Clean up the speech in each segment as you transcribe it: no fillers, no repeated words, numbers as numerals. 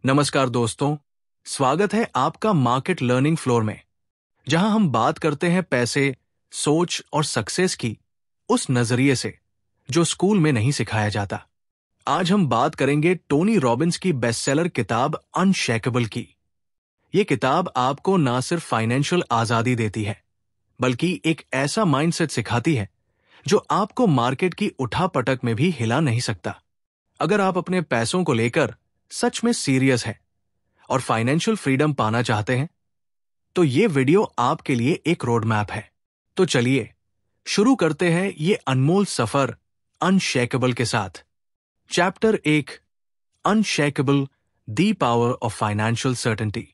नमस्कार दोस्तों, स्वागत है आपका मार्केट लर्निंग फ्लोर में, जहां हम बात करते हैं पैसे, सोच और सक्सेस की उस नजरिए से जो स्कूल में नहीं सिखाया जाता। आज हम बात करेंगे टोनी रॉबिन्स की बेस्टसेलर किताब अनशेकेबल की। ये किताब आपको ना सिर्फ फाइनेंशियल आजादी देती है, बल्कि एक ऐसा माइंडसेट सिखाती है जो आपको मार्केट की उठापटक में भी हिला नहीं सकता। अगर आप अपने पैसों को लेकर सच में सीरियस है और फाइनेंशियल फ्रीडम पाना चाहते हैं, तो ये वीडियो आपके लिए एक रोड मैप है। तो चलिए शुरू करते हैं ये अनमोल सफर अनशेकेबल के साथ। Chapter 1, unshakeable, the power of financial certainty.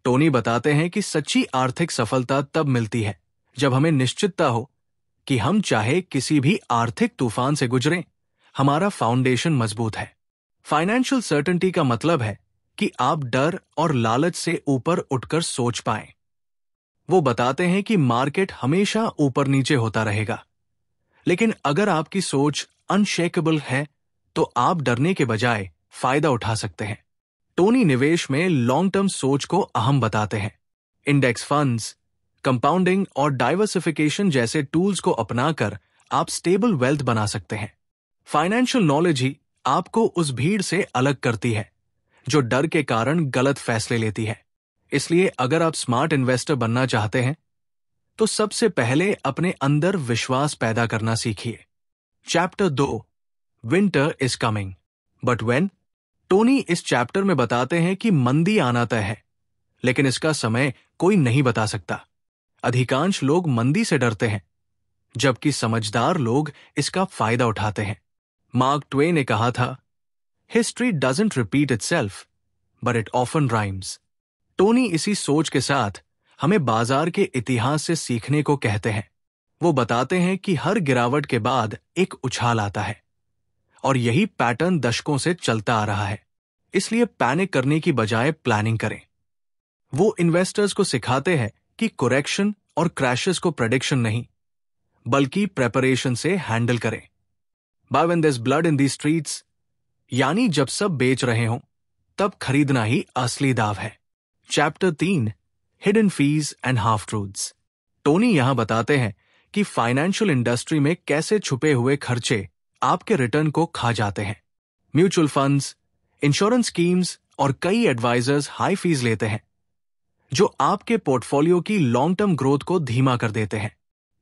Tony बताते हैं कि सच्ची आर्थिक सफलता तब मिलती है जब हमें निश्चितता हो कि हम चाहे किसी भी आर्थिक तूफान से गुजरें, हमारा फाउंडेशन मजबूत है। फाइनेंशियल सर्टेनिटी का मतलब है कि आप डर और लालच से ऊपर उठकर सोच पाएं। वो बताते हैं कि मार्केट हमेशा ऊपर नीचे होता रहेगा, लेकिन अगर आपकी सोच अनशेकेबल है तो आप डरने के बजाय फायदा उठा सकते हैं। टोनी निवेश में लॉन्ग टर्म सोच को अहम बताते हैं। इंडेक्स फंड्स, कंपाउंडिंग और डाइवर्सिफिकेशन जैसे टूल्स को अपनाकर आप स्टेबल वेल्थ बना सकते हैं। फाइनेंशियल नॉलेज ही आपको उस भीड़ से अलग करती है जो डर के कारण गलत फैसले लेती है। इसलिए अगर आप स्मार्ट इन्वेस्टर बनना चाहते हैं, तो सबसे पहले अपने अंदर विश्वास पैदा करना सीखिए। Chapter 2, winter is coming but when. Tony इस चैप्टर में बताते हैं कि मंदी आना तय है, लेकिन इसका समय कोई नहीं बता सकता। अधिकांश लोग मंदी से डरते हैं, जबकि समझदार लोग इसका फायदा उठाते हैं। मार्क ट्वेन ने कहा था, history doesn't repeat itself but it often rhymes. Tony इसी सोच के साथ हमें बाजार के इतिहास से सीखने को कहते हैं। वो बताते हैं कि हर गिरावट के बाद एक उछाल आता है और यही पैटर्न दशकों से चलता आ रहा है। इसलिए पैनिक करने की बजाय प्लानिंग करें। वो इन्वेस्टर्स को सिखाते हैं कि करेक्शन और क्रैशेस को प्रेडिक्शन नहीं, बल्कि प्रेपरेशन से हैंडल करें। Buy when there's blood in these streets, यानी जब सब बेच रहे हों, तब खरीदना ही असली दाव है। Chapter 3, hidden fees and half truths. Tony यहां बताते हैं कि फाइनेंशियल इंडस्ट्री में कैसे छुपे हुए खर्चे आपके रिटर्न को खा जाते हैं। म्यूचुअल फंड्स, इंश्योरेंस स्कीम्स और कई एडवाइजर्स हाई फीस लेते हैं, जो आपके पोर्टफोलियो की लॉन्ग टर्म ग्रोथ को धीमा कर देते हैं।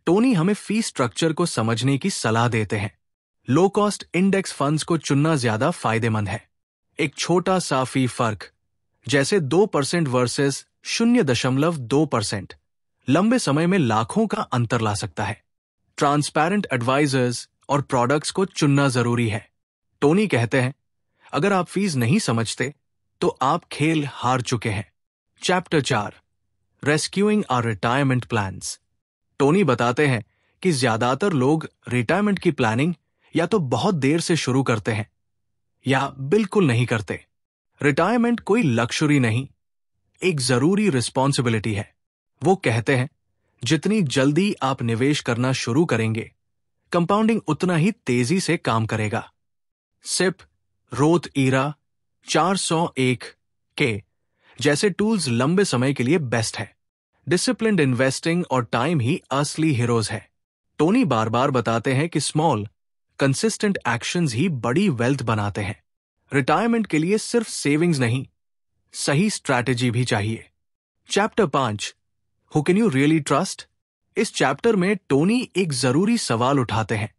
टोनी हमें फी स्ट्रक्चर को समझने की सलाह देते हैं। लो कॉस्ट इंडेक्स फंड्स को चुनना ज्यादा फायदेमंद है। एक छोटा सा फी फर्क, जैसे 2% वर्सेस 0.2%, लंबे समय में लाखों का अंतर ला सकता है। ट्रांसपेरेंट एडवाइजर्स और प्रोडक्ट्स को चुनना जरूरी है। टोनी कहते हैं, अगर आप फीस नहीं समझते तो आप खेल हार चुके हैं। Chapter 4, rescuing our retirement plans. Tony बताते हैं कि ज्यादातर लोग रिटायरमेंट की प्लानिंग या तो बहुत देर से शुरू करते हैं या बिल्कुल नहीं करते। रिटायरमेंट कोई लक्ष्यूरी नहीं, एक जरूरी रिस्पॉन्सिबिलिटी है। वो कहते हैं, जितनी जल्दी आप निवेश करना शुरू करेंगे, कंपाउंडिंग उतना ही तेजी से काम करेगा। सिप, रोथ ईरा, 401 के जैसे टूल्स लंबे समय के लिए बेस्ट है। डिसिप्लिन्ड इन्वेस्टिंग और टाइम ही असली हीरोज है। टोनी बार बार बताते हैं कि स्मॉल कंसिस्टेंट एक्शंस ही बड़ी वेल्थ बनाते हैं। रिटायरमेंट के लिए सिर्फ सेविंग्स नहीं, सही स्ट्रैटेजी भी चाहिए। Chapter 5, who can you really trust. इस चैप्टर में टोनी एक जरूरी सवाल उठाते हैं,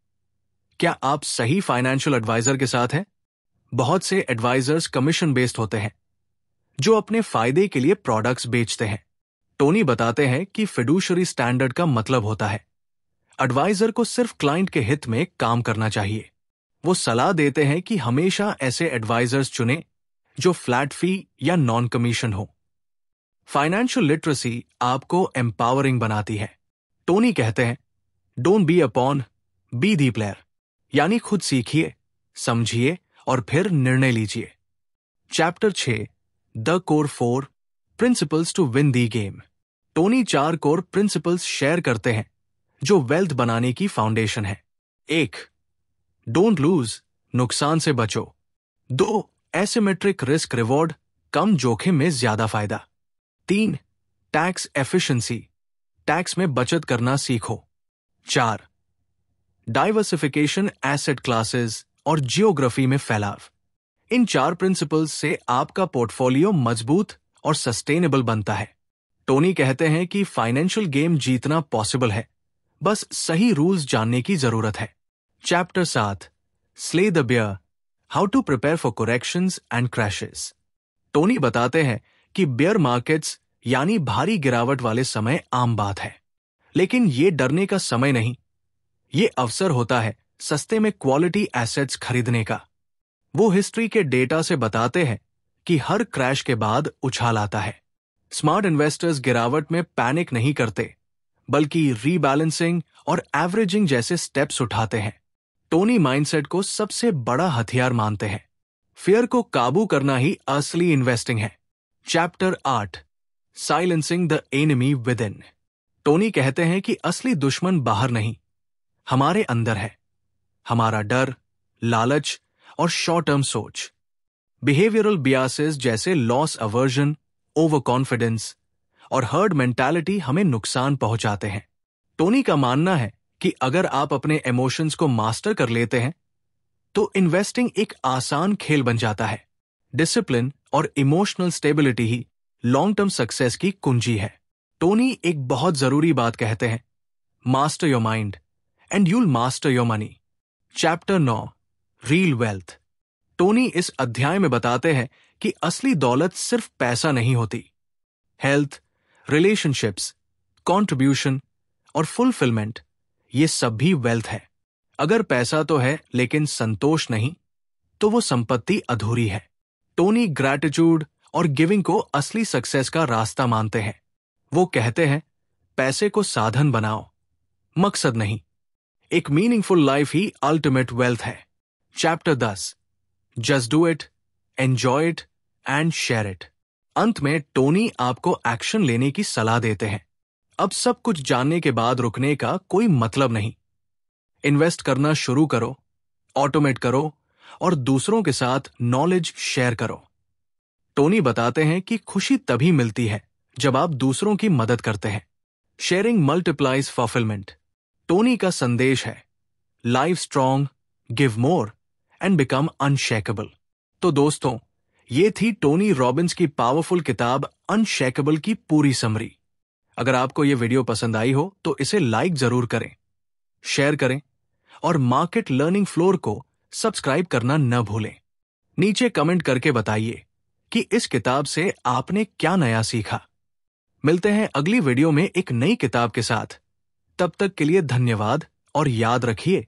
क्या आप सही फाइनेंशियल एडवाइजर के साथ हैं? बहुत से एडवाइजर्स कमीशन बेस्ड होते हैं, जो अपने फायदे के लिए प्रोडक्ट्स बेचते हैं। टोनी बताते हैं कि फिडुशरी स्टैंडर्ड का मतलब होता है एडवाइजर को सिर्फ क्लाइंट के हित में काम करना चाहिए। वो सलाह देते हैं कि हमेशा ऐसे एडवाइजर्स चुनें जो फ्लैट फी या नॉन कमीशन हो। फाइनेंशियल लिटरेसी आपको एम्पावरिंग बनाती है। टोनी कहते हैं, don't be a pawn, be the player, यानी खुद सीखिए, समझिए और फिर निर्णय लीजिए। Chapter 6, the core 4 principles to win the game. Tony 4 core principles share करते हैं जो वेल्थ बनाने की फाउंडेशन है। 1, डोंट लूज, नुकसान से बचो। 2, एसिमेट्रिक रिस्क रिवॉर्ड, कम जोखिम में ज्यादा फायदा। 3. टैक्स एफिशिएंसी, टैक्स में बचत करना सीखो। 4. डाइवर्सिफिकेशन, एसेट क्लासेस और जियोग्राफी में फैलाव। इन 4 प्रिंसिपल्स से आपका पोर्टफोलियो मजबूत और सस्टेनेबल बनता है। टोनी कहते हैं कि फाइनेंशियल गेम जीतना पॉसिबल है, बस सही रूल्स जानने की जरूरत है। Chapter 7, slay the bear, how to prepare for corrections and crashes. Tony बताते हैं कि बियर मार्केट्स यानी भारी गिरावट वाले समय आम बात है, लेकिन ये डरने का समय नहीं, ये अवसर होता है सस्ते में क्वालिटी एसेट्स खरीदने का। वो हिस्ट्री के डेटा से बताते हैं कि हर क्रैश के बाद उछाल आता है। स्मार्ट इन्वेस्टर्स गिरावट में पैनिक नहीं करते, बल्कि रीबैलेंसिंग और एवरेजिंग जैसे स्टेप्स उठाते हैं। टोनी माइंडसेट को सबसे बड़ा हथियार मानते हैं। फियर को काबू करना ही असली इन्वेस्टिंग है। Chapter 8, silencing the enemy with in. Tony कहते हैं कि असली दुश्मन बाहर नहीं, हमारे अंदर है। हमारा डर, लालच और शॉर्ट टर्म सोच। बिहेवियरल बियासेस जैसे लॉस अवर्जन, ओवर कॉन्फिडेंस और हर्ड मेंटालिटी हमें नुकसान पहुंचाते हैं। टोनी का मानना है कि अगर आप अपने इमोशंस को मास्टर कर लेते हैं तो इन्वेस्टिंग एक आसान खेल बन जाता है। डिसिप्लिन और इमोशनल स्टेबिलिटी ही लॉन्ग टर्म सक्सेस की कुंजी है। टोनी एक बहुत जरूरी बात कहते हैं, master your mind and you'll master your money. Chapter 9, real wealth. Tony इस अध्याय में बताते हैं कि असली दौलत सिर्फ पैसा नहीं होती। हेल्थ, रिलेशनशिप्स, कंट्रीब्यूशन और फुलफिलमेंट, ये सब भी वेल्थ है। अगर पैसा तो है लेकिन संतोष नहीं, तो वो संपत्ति अधूरी है। टोनी ग्रैटिट्यूड और गिविंग को असली सक्सेस का रास्ता मानते हैं। वो कहते हैं, पैसे को साधन बनाओ, मकसद नहीं। एक मीनिंगफुल लाइफ ही अल्टीमेट वेल्थ है। Chapter 10, just do it, enjoy it and share it. अंत में टोनी आपको एक्शन लेने की सलाह देते हैं। अब सब कुछ जानने के बाद रुकने का कोई मतलब नहीं। इन्वेस्ट करना शुरू करो, ऑटोमेट करो और दूसरों के साथ नॉलेज शेयर करो। टोनी बताते हैं कि खुशी तभी मिलती है जब आप दूसरों की मदद करते हैं। Sharing multiplies fulfilment. टोनी का संदेश है, live strong, give more and become unshakeable. तो दोस्तों, ये थी टोनी रॉबिन्स की पावरफुल किताब अनशेकेबल की पूरी समरी। अगर आपको ये वीडियो पसंद आई हो तो इसे लाइक जरूर करें, शेयर करें और मार्केट लर्निंग फ्लोर को सब्सक्राइब करना न भूलें। नीचे कमेंट करके बताइए कि इस किताब से आपने क्या नया सीखा। मिलते हैं अगली वीडियो में एक नई किताब के साथ। तब तक के लिए धन्यवाद और याद रखिए,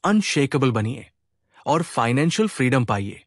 अनशेकेबल बनिए और फाइनेंशियल फ्रीडम पाइए।